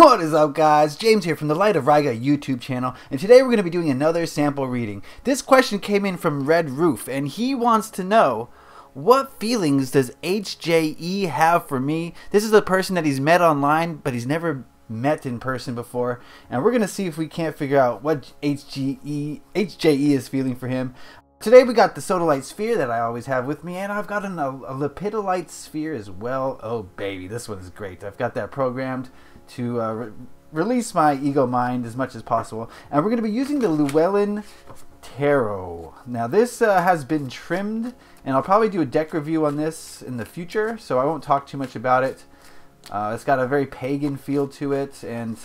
What is up, guys? James here from the Light of Riga YouTube channel, and today we're going to be doing another sample reading. This question came in from RedRoof, and he wants to know, what feelings does HJE have for me? This is a person that he's met online, but he's never met in person before, and we're going to see if we can't figure out what HJE is feeling for him. Today we got the sodalite sphere that I always have with me, and I've got a lepidolite sphere as well. Oh baby, this one is great. I've got that programmed to release my ego mind as much as possible. And we're going to be using the Llewellyn Tarot. Now this has been trimmed, and I'll probably do a deck review on this in the future, so I won't talk too much about it. It's got a very pagan feel to it, and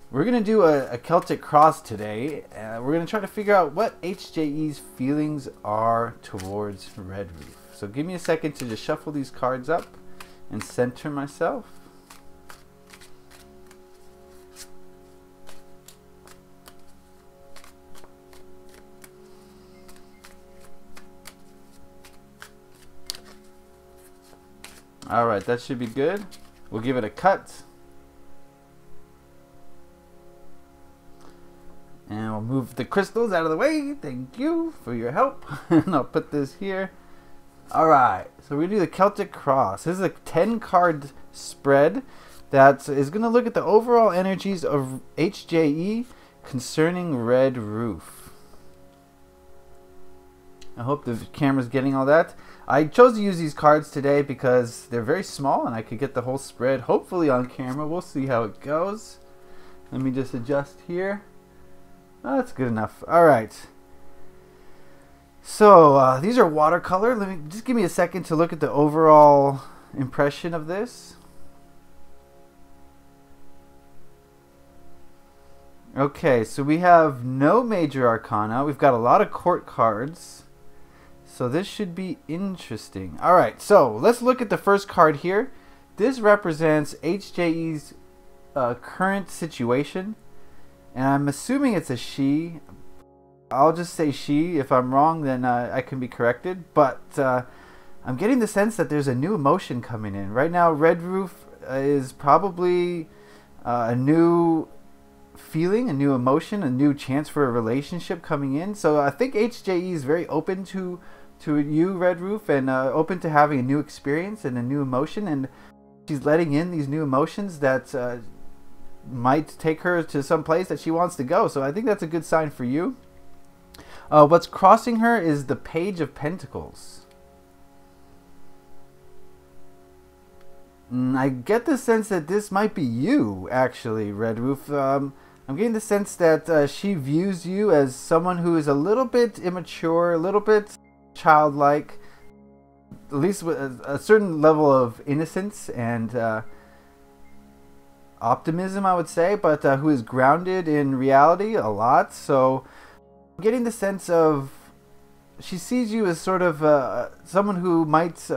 we're going to do a Celtic cross today. We're going to try to figure out what HJE's feelings are towards RedRoof. So give me a second to just shuffle these cards up and center myself. Alright, that should be good. We'll give it a cut. And we'll move the crystals out of the way. Thank you for your help. And I'll put this here. Alright, so we're going to do the Celtic Cross. This is a 10-card spread that is going to look at the overall energies of HJE concerning RedRoof. I hope the camera's getting all that. I chose to use these cards today because they're very small and I could get the whole spread hopefully on camera. We'll see how it goes. Let me just adjust here. Oh, that's good enough. Alright. So, these are watercolor. Just give me a second to look at the overall impression of this. Okay, so we have no major arcana. We've got a lot of court cards. So this should be interesting. Alright, so let's look at the first card here. This represents HJE's current situation. And I'm assuming it's a she. I'll just say she. If I'm wrong, then I can be corrected. But I'm getting the sense that there's a new emotion coming in. Right now, RedRoof is probably a new feeling, a new emotion, a new chance for a relationship coming in. So I think HJE is very open to you, RedRoof, and open to having a new experience and a new emotion. And she's letting in these new emotions that might take her to some place that she wants to go. So I think that's a good sign for you. What's crossing her is the Page of Pentacles. I get the sense that this might be you, actually, RedRoof. I'm getting the sense that she views you as someone who is a little bit immature, a little bit childlike, at least with a certain level of innocence and optimism, I would say, but who is grounded in reality a lot. So I'm getting the sense of she sees you as sort of someone who might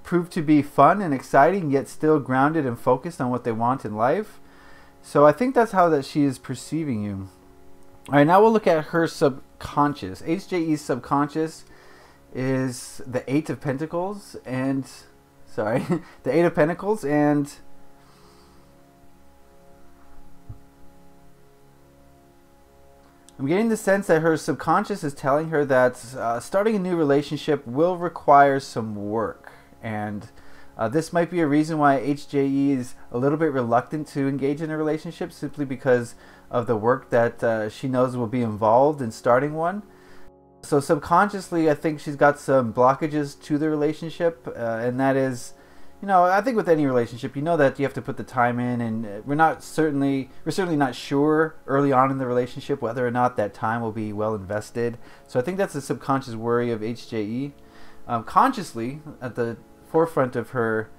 prove to be fun and exciting, yet still grounded and focused on what they want in life. So I think that's how that she is perceiving you. All right, now we'll look at her subconscious. HJE's subconscious is the Eight of Pentacles and the Eight of Pentacles, and I'm getting the sense that her subconscious is telling her that starting a new relationship will require some work, and this might be a reason why HJE is a little bit reluctant to engage in a relationship, simply because of the work that she knows will be involved in starting one. So subconsciously, I think she's got some blockages to the relationship, and that is, you know, I think with any relationship, you know that you have to put the time in, and we're certainly not sure early on in the relationship whether or not that time will be well invested. So I think that's a subconscious worry of HJE. Consciously, at the forefront of her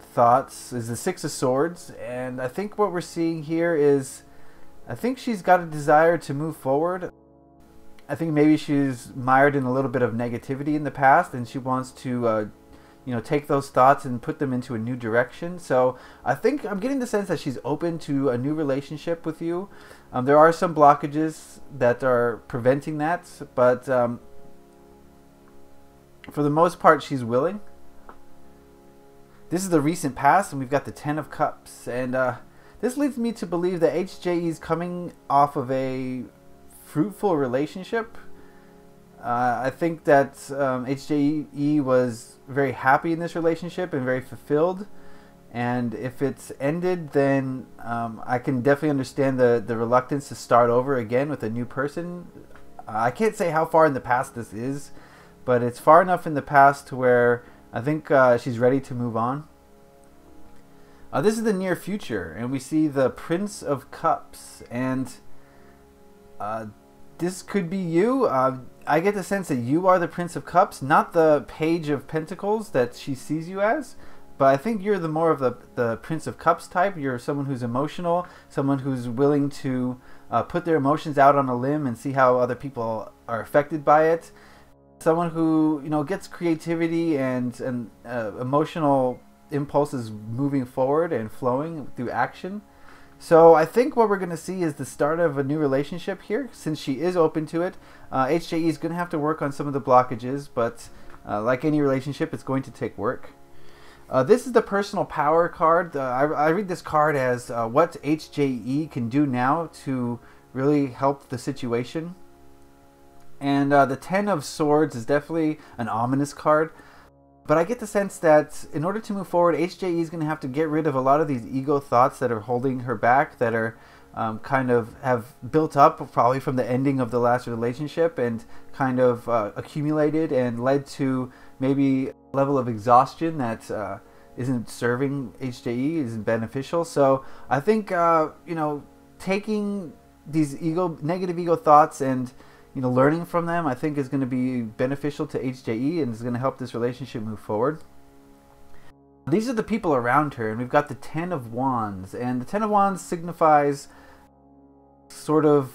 thoughts is the Six of Swords, and I think what we're seeing here is, I think she's got a desire to move forward. I think maybe she's mired in a little bit of negativity in the past, and she wants to you know, take those thoughts and put them into a new direction. So I think I'm getting the sense that she's open to a new relationship with you. There are some blockages that are preventing that, but for the most part, she's willing. This is the recent past, and we've got the Ten of Cups. And this leads me to believe that HJE is coming off of a fruitful relationship. I think that HJE was very happy in this relationship and very fulfilled. And if it's ended, then I can definitely understand the reluctance to start over again with a new person. I can't say how far in the past this is, but it's far enough in the past to where I think she's ready to move on. This is the near future, and we see the Prince of Cups, and this could be you. I get the sense that you are the Prince of Cups, not the Page of Pentacles that she sees you as, but I think you're the more of the Prince of Cups type. You're someone who's emotional, someone who's willing to put their emotions out on a limb and see how other people are affected by it. Someone who, you know, gets creativity and emotional impulses moving forward and flowing through action. So I think what we're going to see is the start of a new relationship here. Since she is open to it, HJE is going to have to work on some of the blockages, but like any relationship, it's going to take work. This is the Personal Power card. I read this card as what HJE can do now to really help the situation. And the Ten of Swords is definitely an ominous card. But I get the sense that in order to move forward, HJE is going to have to get rid of a lot of these ego thoughts that are holding her back, that are kind of have built up probably from the ending of the last relationship and kind of accumulated and led to maybe a level of exhaustion that isn't serving HJE, isn't beneficial. So I think, you know, taking these negative ego thoughts and learning from them, I think is going to be beneficial to HJE and is going to help this relationship move forward. These are the people around her, and we've got the Ten of Wands, and the Ten of Wands signifies sort of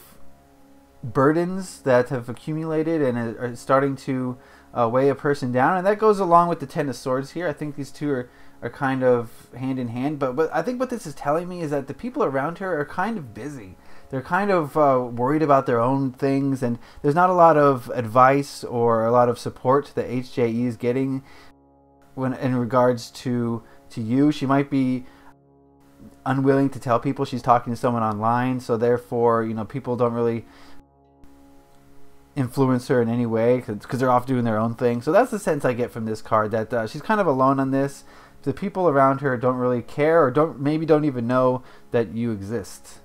burdens that have accumulated and are starting to weigh a person down, and that goes along with the Ten of Swords here. I think these two are kind of hand in hand, but I think what this is telling me is that the people around her are kind of busy. They're kind of worried about their own things, and there's not a lot of advice or a lot of support that HJE is getting when in regards to you. She might be unwilling to tell people she's talking to someone online, so therefore, people don't really influence her in any way because they're off doing their own thing. So that's the sense I get from this card, that she's kind of alone on this. The people around her don't really care, or maybe don't even know that you exist.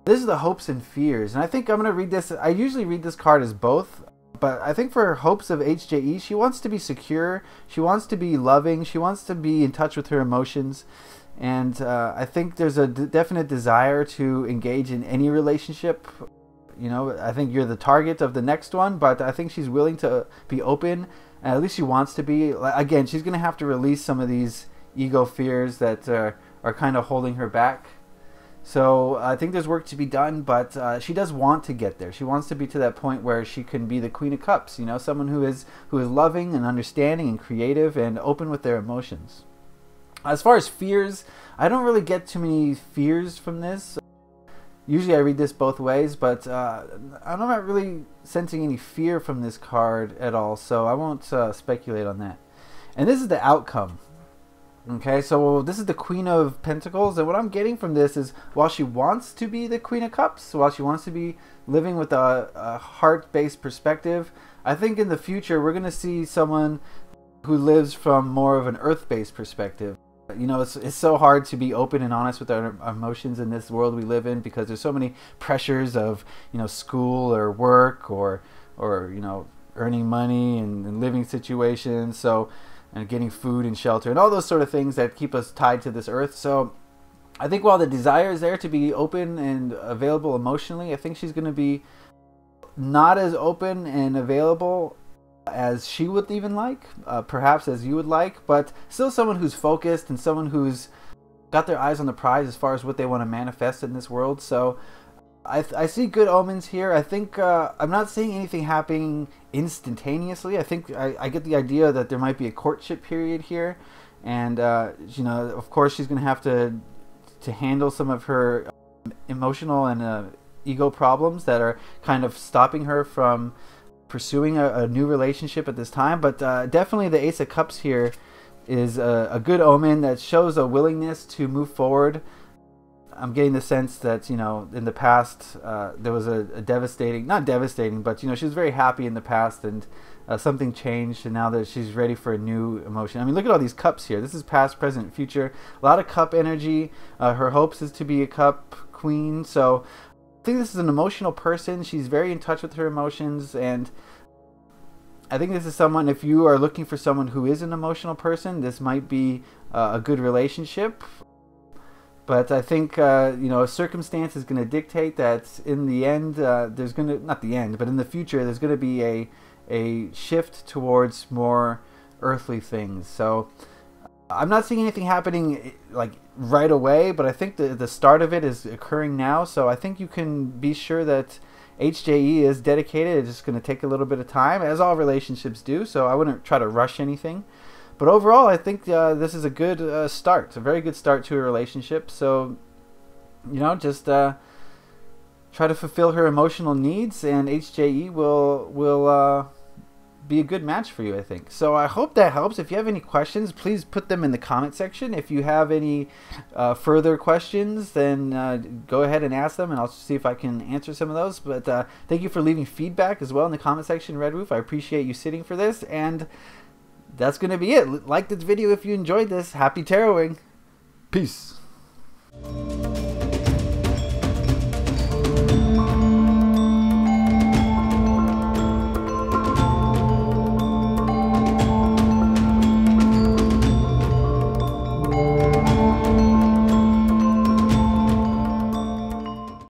This is the Hopes and Fears, and I think I'm going to read this. I usually read this card as both, but I think for her hopes of HJE, she wants to be secure, she wants to be loving, she wants to be in touch with her emotions, and I think there's a definite desire to engage in any relationship. I think you're the target of the next one, but I think she's willing to be open, at least she wants to be. Again, she's going to have to release some of these ego fears that are kind of holding her back. So I think there's work to be done, but she does want to get there. She wants to be to that point where she can be the Queen of Cups, someone who is loving and understanding and creative and open with their emotions. As far as fears, I don't really get too many fears from this. Usually I read this both ways, but I'm not really sensing any fear from this card at all, so I won't speculate on that. And this is the outcome. Okay, so this is the Queen of Pentacles, and what I'm getting from this is, while she wants to be the Queen of Cups, while she wants to be living with a heart-based perspective, I think in the future we're going to see someone who lives from more of an earth-based perspective. It's so hard to be open and honest with our emotions in this world we live in, because there's so many pressures of, school or work or earning money and living situations, and getting food and shelter and all those sort of things that keep us tied to this earth. So I think while the desire is there to be open and available emotionally, I think she's going to be not as open and available as she would even like, perhaps as you would like, but still someone who's focused and someone who's got their eyes on the prize as far as what they want to manifest in this world. So I see good omens here. I think I'm not seeing anything happening instantaneously. I think I get the idea that there might be a courtship period here, and of course she's going to have to handle some of her emotional and ego problems that are kind of stopping her from pursuing a new relationship at this time. But definitely the Ace of Cups here is a good omen that shows a willingness to move forward. I'm getting the sense that, you know, in the past there was a devastating, not devastating, but, you know, she was very happy in the past, and something changed, and now that she's ready for a new emotion. I mean, look at all these cups here. This is past, present, future. A lot of cup energy. Her hopes is to be a cup queen. So I think this is an emotional person. She's very in touch with her emotions, and I think this is someone, if you are looking for someone who is an emotional person, this might be a good relationship. But I think, you know, a circumstance is going to dictate that in the end, there's going to, not the end, but in the future, there's going to be a shift towards more earthly things. So I'm not seeing anything happening like right away, but I think the start of it is occurring now. So I think you can be sure that HJE is dedicated. It's just going to take a little bit of time, as all relationships do. So I wouldn't try to rush anything. But overall, I think this is a good start. A very good start to a relationship. So, you know, just try to fulfill her emotional needs, and HJE will be a good match for you, I think. So I hope that helps. If you have any questions, please put them in the comment section. If you have any further questions, then go ahead and ask them, and I'll see if I can answer some of those. But thank you for leaving feedback as well in the comment section, RedRoof. I appreciate you sitting for this, and that's going to be it. Like this video if you enjoyed this. Happy taroting. Peace.